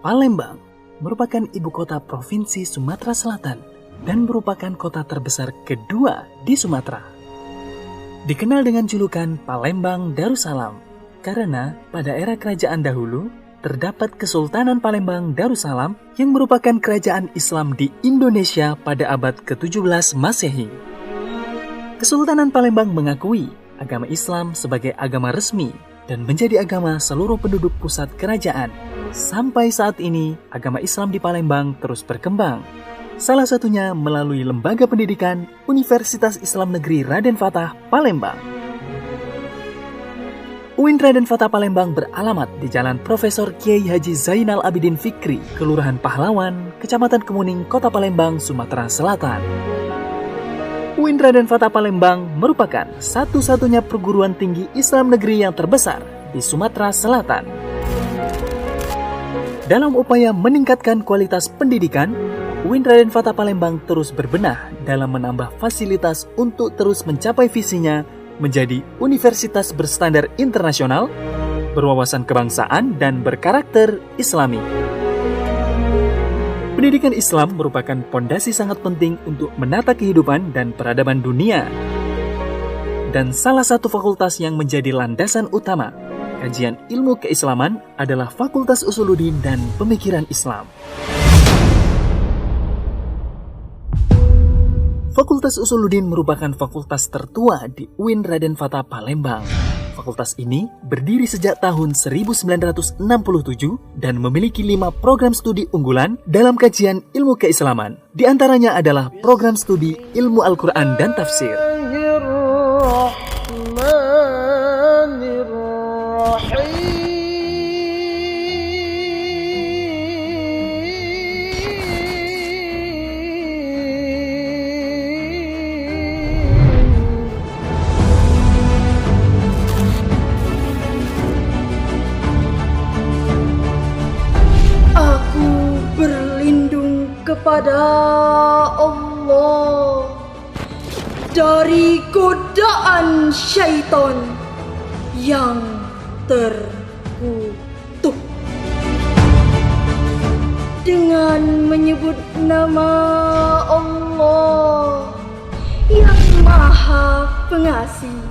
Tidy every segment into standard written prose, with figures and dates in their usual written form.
Palembang merupakan ibu kota Provinsi Sumatera Selatan dan merupakan kota terbesar kedua di Sumatera. Dikenal dengan julukan Palembang Darussalam karena pada era kerajaan dahulu terdapat Kesultanan Palembang Darussalam yang merupakan kerajaan Islam di Indonesia pada abad ke-17 Masehi. Kesultanan Palembang mengakui agama Islam sebagai agama resmi dan menjadi agama seluruh penduduk pusat kerajaan. Sampai saat ini, agama Islam di Palembang terus berkembang. Salah satunya melalui lembaga pendidikan Universitas Islam Negeri Raden Fatah Palembang. UIN Raden Fatah Palembang beralamat di Jalan Profesor Kiai Haji Zainal Abidin Fikri, Kelurahan Pahlawan, Kecamatan Kemuning, Kota Palembang, Sumatera Selatan. UIN Raden Fatah Palembang merupakan satu-satunya perguruan tinggi Islam negeri yang terbesar di Sumatera Selatan. Dalam upaya meningkatkan kualitas pendidikan, UIN Raden Fatah Palembang terus berbenah dalam menambah fasilitas untuk terus mencapai visinya menjadi universitas berstandar internasional, berwawasan kebangsaan, dan berkarakter Islami. Pendidikan Islam merupakan pondasi sangat penting untuk menata kehidupan dan peradaban dunia. Dan salah satu fakultas yang menjadi landasan utama kajian ilmu keislaman adalah Fakultas Usuluddin dan Pemikiran Islam. Fakultas Usuluddin merupakan fakultas tertua di UIN Raden Fatah Palembang. Fakultas ini berdiri sejak tahun 1967 dan memiliki 5 program studi unggulan dalam kajian ilmu keislaman. Di antaranya adalah program studi ilmu Al-Quran dan tafsir. Kepada Allah dari godaan syaitan yang terkutuk. Dengan menyebut nama Allah yang Maha Pengasih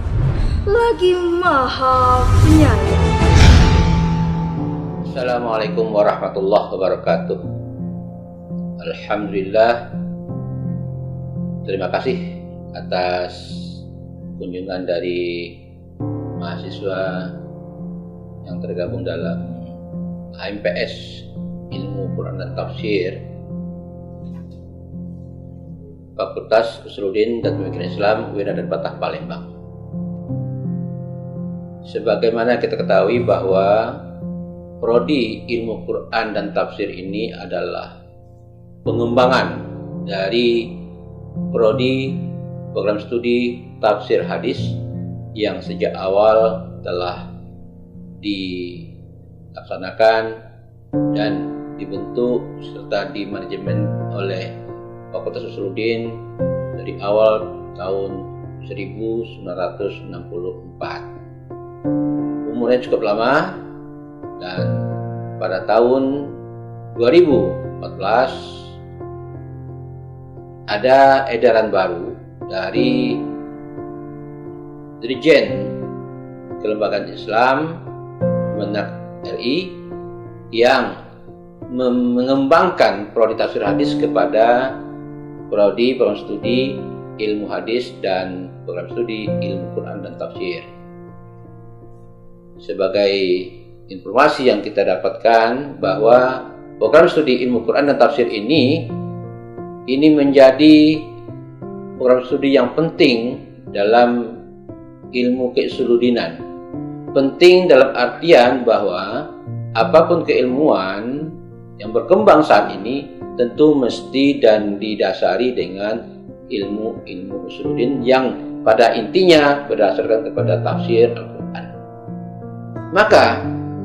lagi Maha Penyayang. Assalamualaikum warahmatullahi wabarakatuh. Alhamdulillah, terima kasih atas kunjungan dari mahasiswa yang tergabung dalam HMPS Ilmu Quran dan Tafsir Fakultas Usuluddin dan Pemikiran Islam UIN Raden Fatah Palembang. Sebagaimana kita ketahui bahwa prodi Ilmu Quran dan Tafsir ini adalah pengembangan dari prodi program studi tafsir hadis yang sejak awal telah dilaksanakan dan dibentuk serta dimanajemen oleh Fakultas Usuluddin dari awal tahun 1964. Umurnya cukup lama dan pada tahun 2014 ada edaran baru dari Dirjen Kelembagaan Islam Kemenak RI yang mengembangkan prodi tafsir hadis kepada prodi program studi ilmu hadis dan program studi ilmu Quran dan tafsir. Sebagai informasi yang kita dapatkan bahwa program studi ilmu Quran dan tafsir ini menjadi program studi yang penting dalam ilmu keusuludinan. Penting dalam artian bahwa apapun keilmuan yang berkembang saat ini tentu mesti dan didasari dengan ilmu usuluddin yang pada intinya berdasarkan kepada tafsir Al-Quran. Maka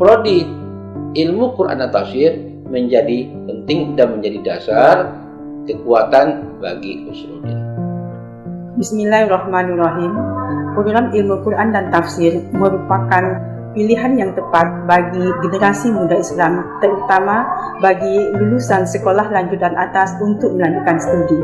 prodi ilmu Quran dan tafsir menjadi penting dan menjadi dasar kekuatan bagi usuluddin. Bismillahirrahmanirrahim. Program ilmu Quran dan tafsir merupakan pilihan yang tepat bagi generasi muda Islam, terutama bagi lulusan sekolah lanjutan atas untuk melanjutkan studi.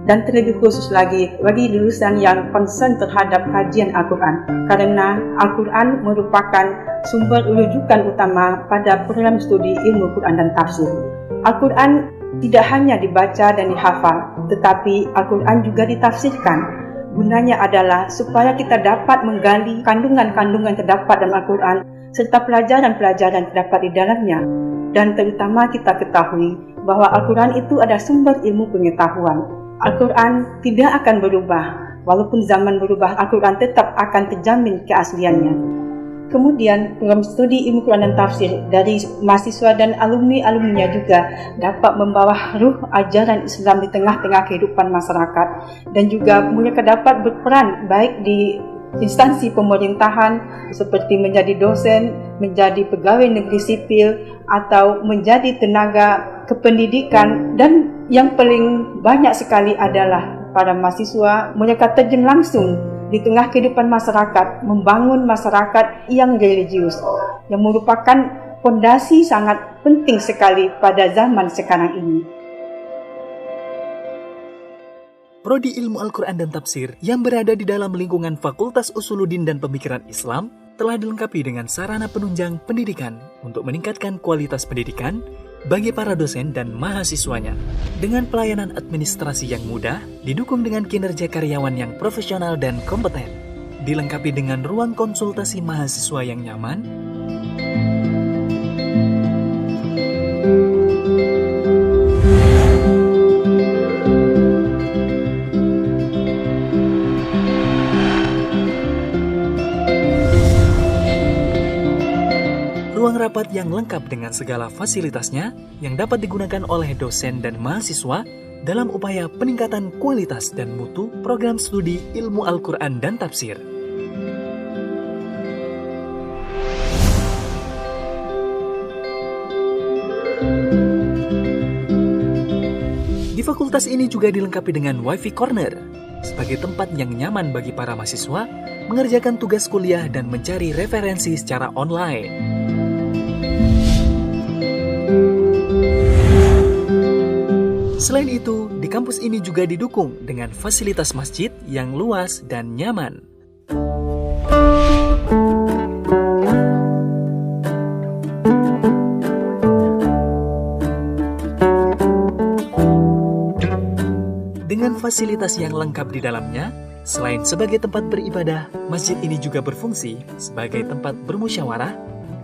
Dan terlebih khusus lagi bagi lulusan yang concern terhadap kajian Al-Quran, karena Al-Quran merupakan sumber rujukan utama pada program studi ilmu Quran dan tafsir. Al-Quran tidak hanya dibaca dan dihafal, tetapi Al-Quran juga ditafsirkan. Gunanya adalah supaya kita dapat menggali kandungan-kandungan yang terdapat dalam Al-Quran serta pelajaran-pelajaran yang terdapat di dalamnya. Dan terutama kita ketahui bahwa Al-Quran itu adalah sumber ilmu pengetahuan. Al-Quran tidak akan berubah. Walaupun zaman berubah, Al-Quran tetap akan terjamin keasliannya. Kemudian, program studi ilmu Quran dan tafsir dari mahasiswa dan alumni-alumninya juga dapat membawa ruh ajaran Islam di tengah-tengah kehidupan masyarakat, dan juga mereka dapat berperan baik di instansi pemerintahan seperti menjadi dosen, menjadi pegawai negeri sipil, atau menjadi tenaga kependidikan, dan yang paling banyak sekali adalah para mahasiswa mereka terjun langsung di tengah kehidupan masyarakat, membangun masyarakat yang religius, yang merupakan fondasi sangat penting sekali pada zaman sekarang ini. Prodi Ilmu Al-Quran dan Tafsir yang berada di dalam lingkungan Fakultas Usuluddin dan Pemikiran Islam telah dilengkapi dengan sarana penunjang pendidikan untuk meningkatkan kualitas pendidikan bagi para dosen dan mahasiswanya. Dengan pelayanan administrasi yang mudah, didukung dengan kinerja karyawan yang profesional dan kompeten, dilengkapi dengan ruang konsultasi mahasiswa yang nyaman, ruang rapat yang lengkap dengan segala fasilitasnya yang dapat digunakan oleh dosen dan mahasiswa dalam upaya peningkatan kualitas dan mutu program studi ilmu Al-Quran dan Tafsir. Di fakultas ini juga dilengkapi dengan Wi-Fi Corner sebagai tempat yang nyaman bagi para mahasiswa mengerjakan tugas kuliah dan mencari referensi secara online. Selain itu, di kampus ini juga didukung dengan fasilitas masjid yang luas dan nyaman. Dengan fasilitas yang lengkap di dalamnya, selain sebagai tempat beribadah, masjid ini juga berfungsi sebagai tempat bermusyawarah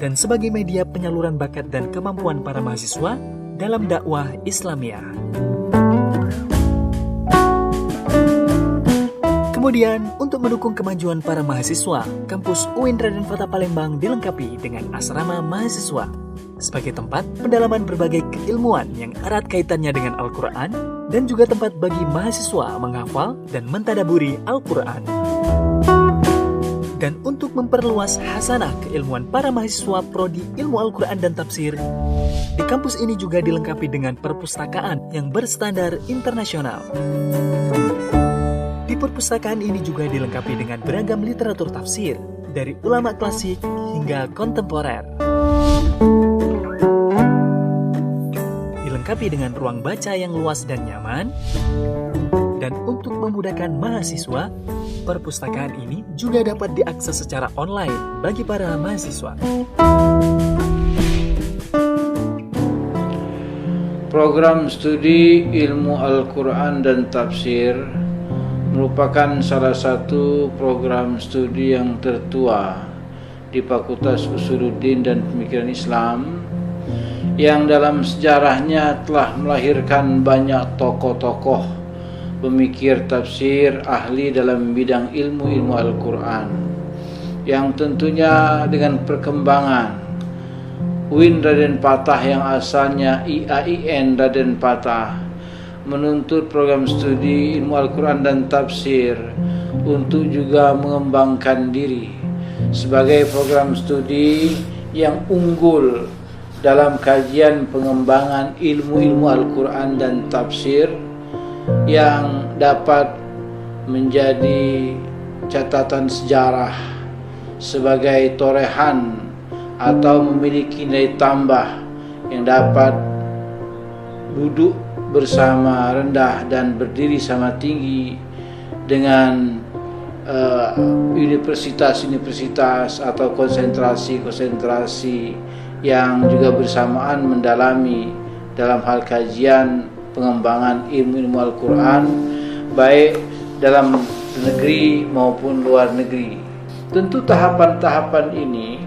dan sebagai media penyaluran bakat dan kemampuan para mahasiswa dalam dakwah Islamiyah. Kemudian, untuk mendukung kemajuan para mahasiswa, kampus UIN Raden Fatah Palembang dilengkapi dengan asrama mahasiswa sebagai tempat pendalaman berbagai keilmuan yang erat kaitannya dengan Al-Quran dan juga tempat bagi mahasiswa menghafal dan mentadaburi Al-Quran. Dan untuk memperluas hasanah keilmuan para mahasiswa Prodi Ilmu Al-Quran dan Tafsir, di kampus ini juga dilengkapi dengan perpustakaan yang berstandar internasional. Di perpustakaan ini juga dilengkapi dengan beragam literatur tafsir, dari ulama klasik hingga kontemporer. Dilengkapi dengan ruang baca yang luas dan nyaman. Dan untuk memudahkan mahasiswa, perpustakaan ini juga dapat diakses secara online bagi para mahasiswa. Program studi ilmu Al-Quran dan Tafsir merupakan salah satu program studi yang tertua di Fakultas Usuluddin dan Pemikiran Islam yang dalam sejarahnya telah melahirkan banyak tokoh-tokoh pemikir tafsir ahli dalam bidang ilmu Al-Quran, yang tentunya dengan perkembangan UIN Raden Fatah yang asalnya IAIN Raden Fatah menuntut program studi ilmu Al-Quran dan Tafsir untuk juga mengembangkan diri sebagai program studi yang unggul dalam kajian pengembangan ilmu Al-Quran dan Tafsir yang dapat menjadi catatan sejarah sebagai torehan atau memiliki nilai tambah yang dapat duduk bersama rendah dan berdiri sama tinggi dengan universitas-universitas atau konsentrasi-konsentrasi yang juga bersamaan mendalami dalam hal kajian pengembangan ilmu-ilmu Al-Quran baik dalam negeri maupun luar negeri. Tentu tahapan-tahapan ini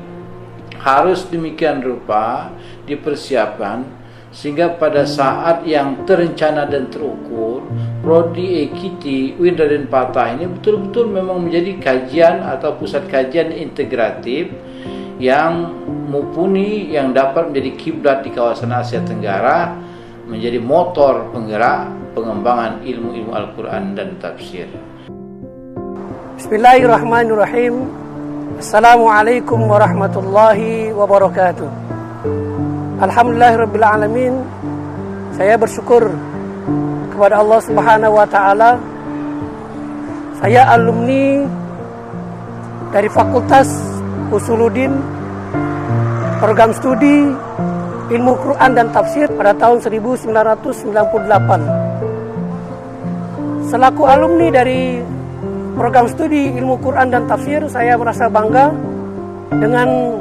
harus demikian rupa dipersiapkan sehingga pada saat yang terencana dan terukur, Prodi EKITI UIN Raden Patah ini betul-betul memang menjadi kajian atau pusat kajian integratif yang mumpuni, yang dapat menjadi kiblat di kawasan Asia Tenggara, menjadi motor penggerak pengembangan ilmu-ilmu Al-Quran dan tafsir. Bismillahirrahmanirrahim. Assalamualaikum warahmatullahi wabarakatuh. Alhamdulillahirrabbilalamin. Saya bersyukur kepada Allah Subhanahu wa ta'ala. Saya alumni dari Fakultas Usuluddin, program studi Ilmu Quran dan Tafsir pada tahun 1998. Selaku alumni dari program studi Ilmu Quran dan Tafsir, saya merasa bangga dengan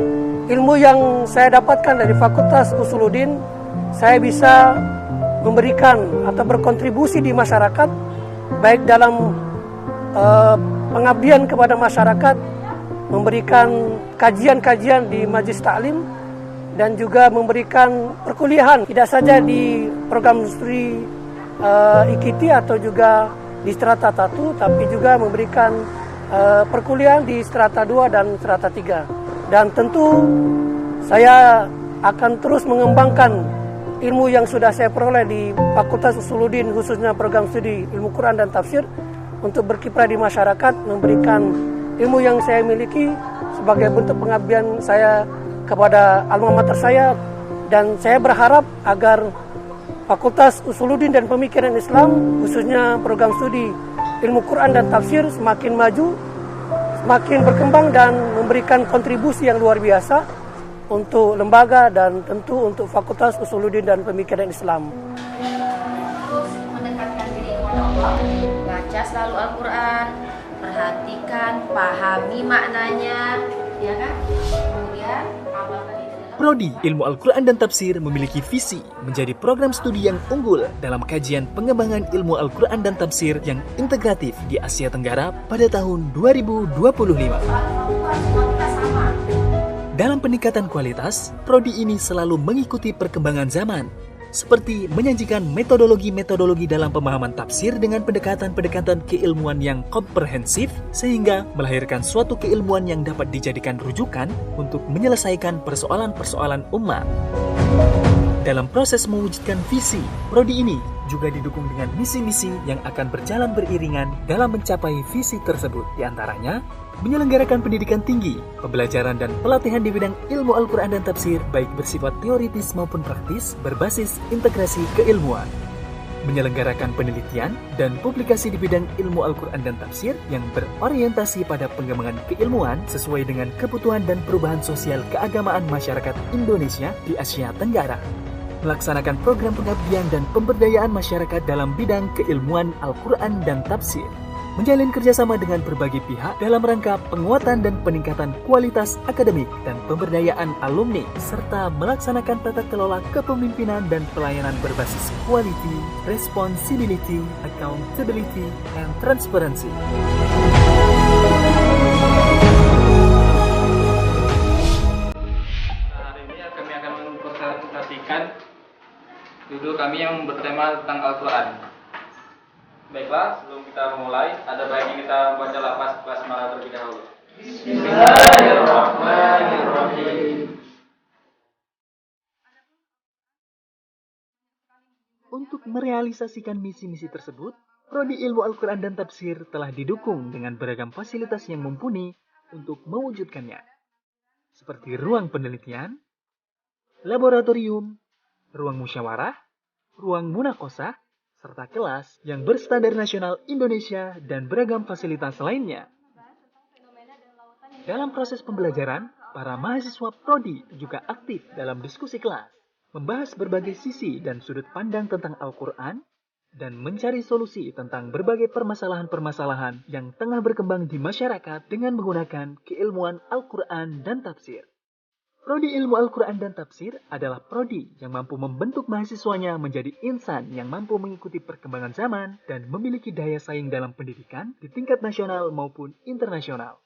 ilmu yang saya dapatkan dari Fakultas Usuluddin. Saya bisa memberikan atau berkontribusi di masyarakat, baik dalam pengabdian kepada masyarakat, memberikan kajian-kajian di Majelis Taklim, dan juga memberikan perkuliahan tidak saja di program studi IKITI atau juga di strata 1, tapi juga memberikan perkuliahan di strata 2 dan strata 3. Dan tentu saya akan terus mengembangkan ilmu yang sudah saya peroleh di Fakultas Usuluddin, khususnya program studi Ilmu Quran dan Tafsir, untuk berkiprah di masyarakat, memberikan ilmu yang saya miliki sebagai bentuk pengabdian saya kepada alma mater saya. Dan saya berharap agar Fakultas Usuluddin dan Pemikiran Islam, khususnya program studi Ilmu Quran dan Tafsir, semakin maju, semakin berkembang dan memberikan kontribusi yang luar biasa untuk lembaga dan tentu untuk Fakultas Usuluddin dan Pemikiran Islam. Terus mendekatkan diri kepada Allah, baca selalu Al-Quran, perhatikan, pahami maknanya, ya kan? Kemudian amalkan itu. Prodi Ilmu Al-Quran dan Tafsir memiliki visi menjadi program studi yang unggul dalam kajian pengembangan ilmu Al-Quran dan Tafsir yang integratif di Asia Tenggara pada tahun 2025. Dalam peningkatan kualitas, prodi ini selalu mengikuti perkembangan zaman, seperti menyajikan metodologi-metodologi dalam pemahaman tafsir dengan pendekatan-pendekatan keilmuan yang komprehensif, sehingga melahirkan suatu keilmuan yang dapat dijadikan rujukan untuk menyelesaikan persoalan-persoalan umat. Dalam proses mewujudkan visi, prodi ini juga didukung dengan misi-misi yang akan berjalan beriringan dalam mencapai visi tersebut. Di antaranya, menyelenggarakan pendidikan tinggi, pembelajaran dan pelatihan di bidang ilmu Al-Quran dan Tafsir baik bersifat teoritis maupun praktis berbasis integrasi keilmuan. Menyelenggarakan penelitian dan publikasi di bidang ilmu Al-Quran dan Tafsir yang berorientasi pada pengembangan keilmuan sesuai dengan kebutuhan dan perubahan sosial keagamaan masyarakat Indonesia di Asia Tenggara. Melaksanakan program pengabdian dan pemberdayaan masyarakat dalam bidang keilmuan Al-Quran dan Tafsir. Menjalin kerjasama dengan berbagai pihak dalam rangka penguatan dan peningkatan kualitas akademik dan pemberdayaan alumni, serta melaksanakan tata kelola kepemimpinan dan pelayanan berbasis quality, responsibility, accountability, and transparency. Hari ini kami akan mempresentasikan judul kami yang bertema tentang Al-Quran. Baiklah, sebelum kita memulai, ada baiknya kita baca lafaz basmalah terlebih dahulu. Bismillahirrahmanirrahim. Untuk merealisasikan misi-misi tersebut, Prodi Ilmu Al-Quran dan Tafsir telah didukung dengan beragam fasilitas yang mumpuni untuk mewujudkannya, seperti ruang penelitian, laboratorium, ruang musyawarah, ruang munakosah, serta kelas yang berstandar nasional Indonesia dan beragam fasilitas lainnya. Dalam proses pembelajaran, para mahasiswa prodi juga aktif dalam diskusi kelas, membahas berbagai sisi dan sudut pandang tentang Al-Quran, dan mencari solusi tentang berbagai permasalahan-permasalahan yang tengah berkembang di masyarakat dengan menggunakan keilmuan Al-Quran dan tafsir. Prodi Ilmu Al-Quran dan Tafsir adalah prodi yang mampu membentuk mahasiswanya menjadi insan yang mampu mengikuti perkembangan zaman dan memiliki daya saing dalam pendidikan di tingkat nasional maupun internasional.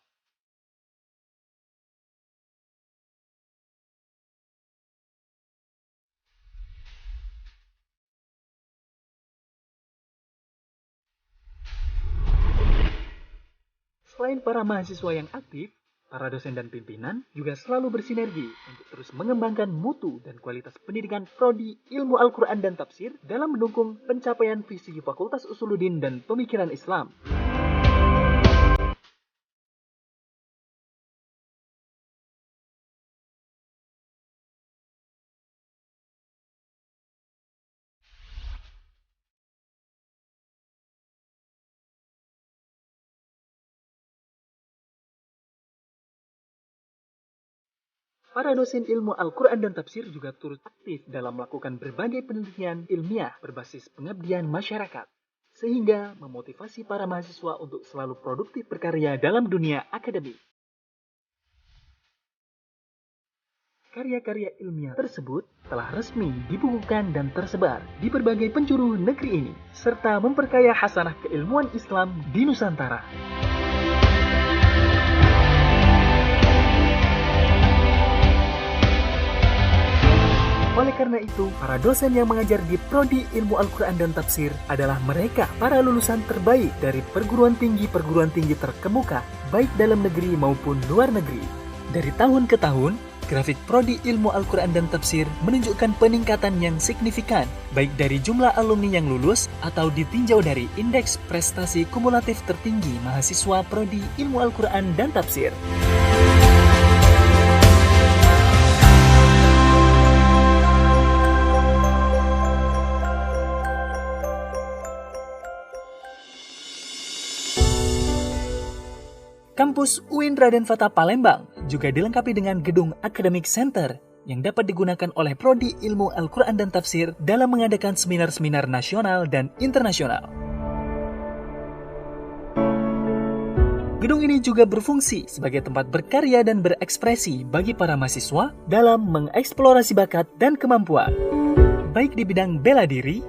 Selain para mahasiswa yang aktif, para dosen dan pimpinan juga selalu bersinergi untuk terus mengembangkan mutu dan kualitas pendidikan Prodi Ilmu Al-Quran dan Tafsir dalam mendukung pencapaian visi Fakultas Usuluddin dan Pemikiran Islam. Para dosen ilmu Al-Quran dan Tafsir juga turut aktif dalam melakukan berbagai penelitian ilmiah berbasis pengabdian masyarakat, sehingga memotivasi para mahasiswa untuk selalu produktif berkarya dalam dunia akademik. Karya-karya ilmiah tersebut telah resmi dibukukan dan tersebar di berbagai penjuru negeri ini, serta memperkaya hasanah keilmuan Islam di Nusantara. Oleh karena itu, para dosen yang mengajar di Prodi Ilmu Al-Quran dan Tafsir adalah mereka para lulusan terbaik dari perguruan tinggi terkemuka, baik dalam negeri maupun luar negeri. Dari tahun ke tahun, grafik Prodi Ilmu Al-Quran dan Tafsir menunjukkan peningkatan yang signifikan, baik dari jumlah alumni yang lulus atau ditinjau dari indeks prestasi kumulatif tertinggi mahasiswa Prodi Ilmu Al-Quran dan Tafsir. Kampus UIN Raden Fatah Palembang juga dilengkapi dengan gedung Academic Center yang dapat digunakan oleh Prodi Ilmu Al-Quran dan Tafsir dalam mengadakan seminar-seminar nasional dan internasional. Gedung ini juga berfungsi sebagai tempat berkarya dan berekspresi bagi para mahasiswa dalam mengeksplorasi bakat dan kemampuan, baik di bidang bela diri,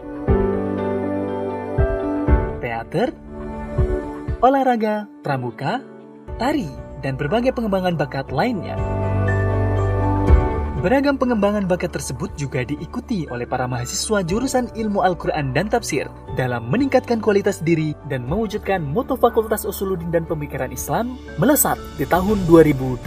teater, olahraga, pramuka, tari, dan berbagai pengembangan bakat lainnya. Beragam pengembangan bakat tersebut juga diikuti oleh para mahasiswa jurusan Ilmu Al-Quran dan Tafsir dalam meningkatkan kualitas diri dan mewujudkan mutu Fakultas Usuluddin dan Pemikiran Islam melesat di tahun 2020.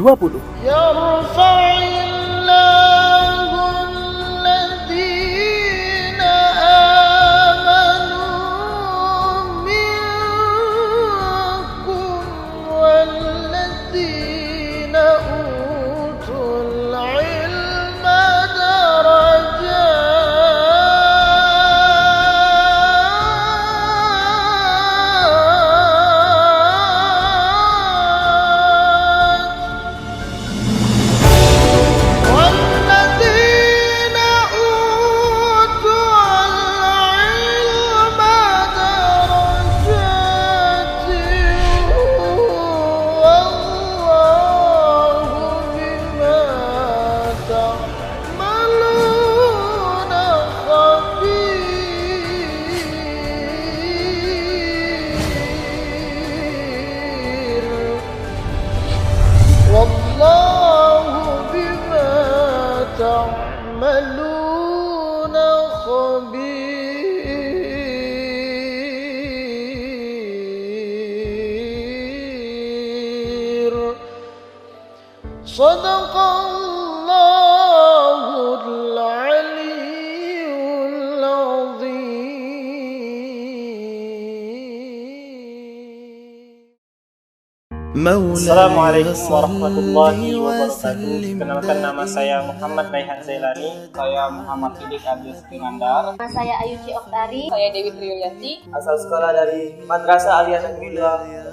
Assalamualaikum warahmatullahi wabarakatuh. Kenalkan, nama saya Muhammad Raihan Zailani. Saya Muhammad Sidik Abdul Skingandar. Saya Ayuci Oktari. Saya Dewi Triyulianti. Asal sekolah dari Madrasah Aliyah Negeri 2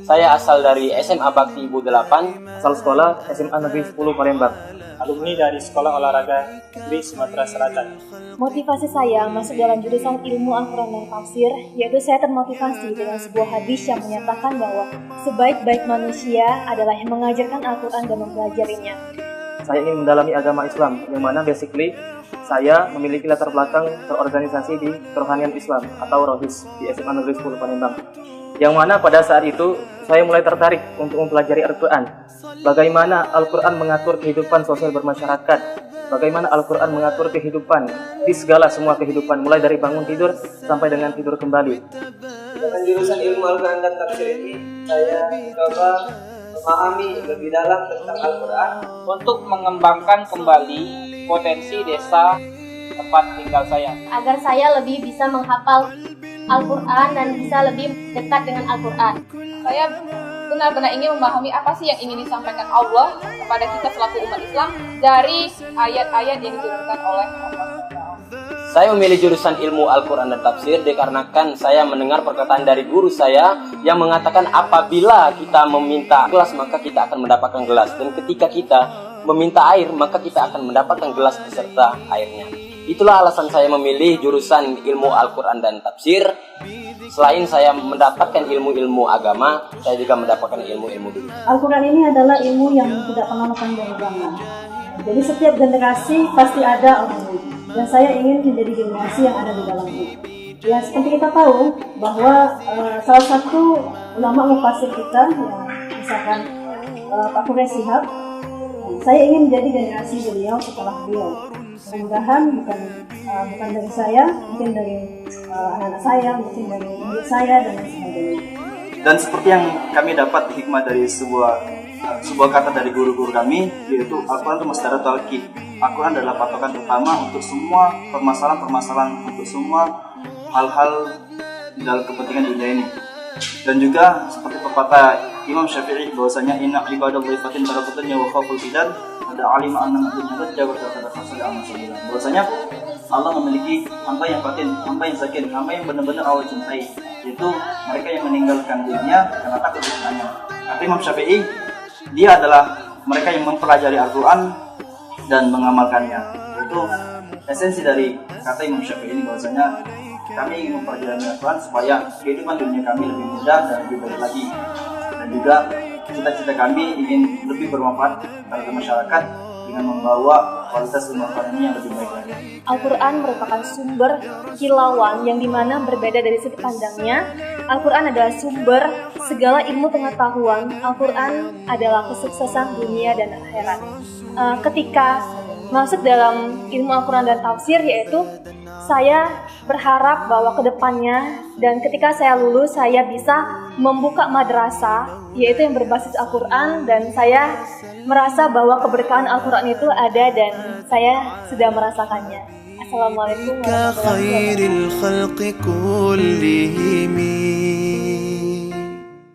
Saya asal dari SMA Bakti Ibu 8, asal sekolah SMA Negeri 10 Palembang, alumni dari Sekolah Olahraga di Sumatera Selatan. Motivasi saya masuk dalam jurusan ilmu Al-Quran dan Tafsir, yaitu saya termotivasi dengan sebuah hadis yang menyatakan bahwa sebaik-baik manusia adalah yang mengajarkan Al-Quran dan mempelajarinya. Saya ingin mendalami agama Islam, yang mana basically saya memiliki latar belakang berorganisasi di Kerohanian Islam atau Rohis di SMA Negeri 10 Palembang. Yang mana pada saat itu saya mulai tertarik untuk mempelajari Al-Quran. Bagaimana Al-Quran mengatur kehidupan sosial bermasyarakat, bagaimana Al-Quran mengatur kehidupan di segala semua kehidupan, mulai dari bangun tidur sampai dengan tidur kembali. Dengan jurusan ilmu Al-Quran dan Tafsir ini, saya coba memahami lebih dalam tentang Al-Quran untuk mengembangkan kembali potensi desa tempat tinggal saya, agar saya lebih bisa menghafal Al-Quran dan bisa lebih dekat dengan Al-Quran. Saya benar-benar ingin memahami apa sih yang ingin disampaikan Allah kepada kita selaku umat Islam dari ayat-ayat yang diturunkan oleh Allah. Saya memilih jurusan ilmu Al-Quran dan Tafsir dikarenakan saya mendengar perkataan dari guru saya yang mengatakan apabila kita meminta gelas maka kita akan mendapatkan gelas, dan ketika kita meminta air maka kita akan mendapatkan gelas beserta airnya. Itulah alasan saya memilih jurusan ilmu Al-Quran dan Tafsir. Selain saya mendapatkan ilmu-ilmu agama, saya juga mendapatkan ilmu-ilmu dunia. Al-Quran ini adalah ilmu yang tidak pernah lekang dari zaman. Jadi setiap generasi pasti ada ilmu. Dan saya ingin menjadi generasi yang ada di dalamnya. Ya, seperti kita tahu bahwa salah satu ulama mufassir kita, yang misalkan Pak Quraish Shihab, saya ingin menjadi generasi beliau setelah beliau. Mudah-mudahan bukan dari saya, mungkin dari anak-anak saya, mungkin dari ibu saya dan lain sebagainya. Dan seperti yang kami dapat hikmah dari sebuah kata dari guru-guru kami, yaitu Al-Quran itu masdar talqin. Al-Quran adalah patokan utama untuk semua permasalahan-permasalahan, untuk semua hal-hal di dalam kepentingan dunia ini. Dan juga seperti pepatah Imam Syafi'i bahwasanya inna ibadallahi fatin barakatunya wa khaful bidan ada alim anna dunya jabat kata fasada amal sabila. Bahwasanya Allah memiliki hamba yang fatin, hamba yang sakin, hamba yang benar-benar Allah cintai, yaitu mereka yang meninggalkan dunia karena takut fitnahnya. Kata Imam Syafi'i, dia adalah mereka yang mempelajari Al-Quran dan mengamalkannya. Itu esensi dari kata Imam Syafi'i ini, bahwasanya kami ingin mempelajari Al-Quran supaya kehidupan dunia kami lebih mudah dan lebih baik lagi. Dan juga cita-cita kami ingin lebih bermanfaat kepada masyarakat dengan membawa kualitas ilmu Al-Quran ini yang lebih baik lagi. Al-Quran merupakan sumber kilauan yang dimana berbeda dari sudut pandangnya. Al-Quran adalah sumber segala ilmu pengetahuan. Al-Quran adalah kesuksesan dunia dan akhirat. Ketika masuk dalam ilmu Al-Quran dan Tafsir, yaitu saya berharap bahwa kedepannya dan ketika saya lulus saya bisa membuka madrasah yaitu yang berbasis Al-Quran, dan saya merasa bahwa keberkahan Al-Quran itu ada dan saya sudah merasakannya. Assalamualaikum warahmatullahi wabarakatuh.